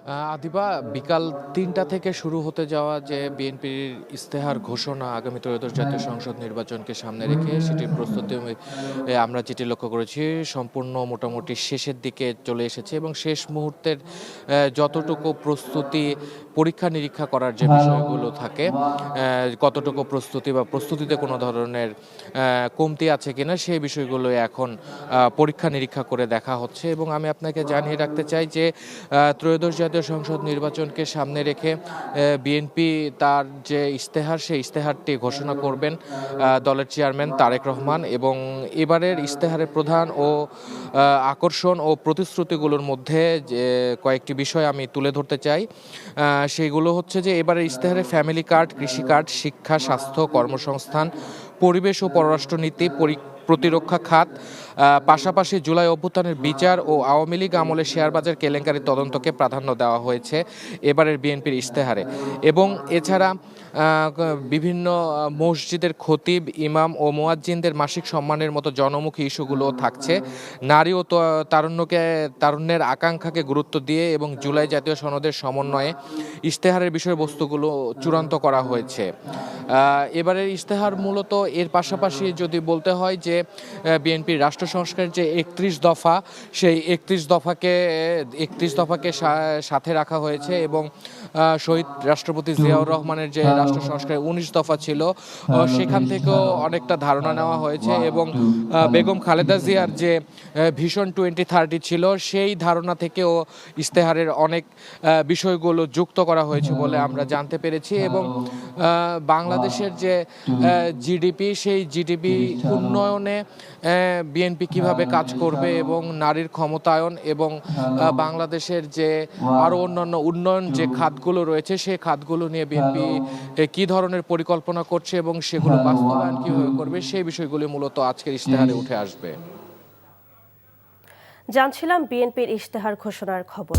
আদিবা বিকাল ৩টা থেকে শুরু হতে যাওয়া যে বিএনপির ইশতেহার ঘোষণা আগামী ত্রয়োদশ জাতীয় সংসদ নির্বাচনকে সামনে রেখে সেটির প্রস্তুতি আমরা যেটি লক্ষ্য করেছি সম্পূর্ণ মোটামুটি শেষের দিকে চলে এসেছে এবং শেষ মুহূর্তের যতটুকু প্রস্তুতি পরীক্ষা নিরীক্ষা করার যে বিষয়গুলো থাকে কতটুকু প্রস্তুতি বা প্রস্তুতিতে কোনো ধরনের কমতি আছে কিনা সেই বিষয়গুলো এখন পরীক্ষা নিরীক্ষা করে দেখা হচ্ছে। এবং আমি আপনাকে জানিয়ে রাখতে চাই যে ত্রয়োদশ জাতীয় সংসদ নির্বাচনকে সামনে রেখে বিএনপি তার যে ইশতেহার সেই ইশতেহারটি ঘোষণা করবেন দলের চেয়ারম্যান তারেক রহমান। এবং এবারের ইশতেহারের প্রধান ও আকর্ষণ ও প্রতিশ্রুতিগুলোর মধ্যে যে কয়েকটি বিষয় আমি তুলে ধরতে চাই সেইগুলো হচ্ছে যে এবারের ইশতেহারে ফ্যামিলি কার্ড, কৃষি কার্ড, শিক্ষা, স্বাস্থ্য, কর্মসংস্থান, পরিবেশ ও পররাষ্ট্রনীতি, প্রতিরক্ষা খাত, পাশাপাশি জুলাই অভ্যুত্থানের বিচার ও আওয়ামী লীগ আমলে শেয়ারবাজার কেলেঙ্কারির তদন্তকে প্রাধান্য দেওয়া হয়েছে এবারের বিএনপির ইশতেহারে। এবং এছাড়া বিভিন্ন মসজিদের খতিব, ইমাম ও মুয়াজ্জিনদের মাসিক সম্মানের মতো জনমুখী ইস্যুগুলোও থাকছে। নারী ও তারুণ্যের আকাঙ্ক্ষাকে গুরুত্ব দিয়ে এবং জুলাই জাতীয় সনদের সমন্বয়ে ইশতেহারের বিষয়বস্তুগুলো চূড়ান্ত করা হয়েছে। এবারের ইশতেহার মূলত এর পাশাপাশি যদি বলতে হয় যে বিএনপির রাষ্ট্র সংস্কারের যে ৩১ দফা সেই ৩১ দফাকে সাথে রাখা হয়েছে এবং শহীদ রাষ্ট্রপতি জিয়াউর রহমানের যে রাষ্ট্র সংস্কারের ১৯ দফা ছিল সেখান থেকেও অনেকটা ধারণা নেওয়া হয়েছে এবং বেগম খালেদা জিয়ার যে ভিশন 2030 ছিল সেই ধারণা থেকেও ইশতেহারের অনেক বিষয়গুলো যুক্ত করা হয়েছে বলে আমরা জানতে পেরেছি। এবং বাংলাদেশের যে জিডিপি সেই জিডিপি উন্নয়নে বিএনপি কিভাবে কাজ করবে এবং নারীর ক্ষমতায়ন এবং বাংলাদেশের যে আরও অন্যান্য উন্নয়ন যে খাতগুলো রয়েছে সেই খাতগুলো নিয়ে বিএনপি কী ধরনের পরিকল্পনা করছে এবং সেগুলো বাস্তবায়ন কীভাবে করবে সেই বিষয়গুলি মূলত আজকের ইশতেহারে উঠে আসবে। জানছিলাম বিএনপির ইশতেহার ঘোষণার খবর।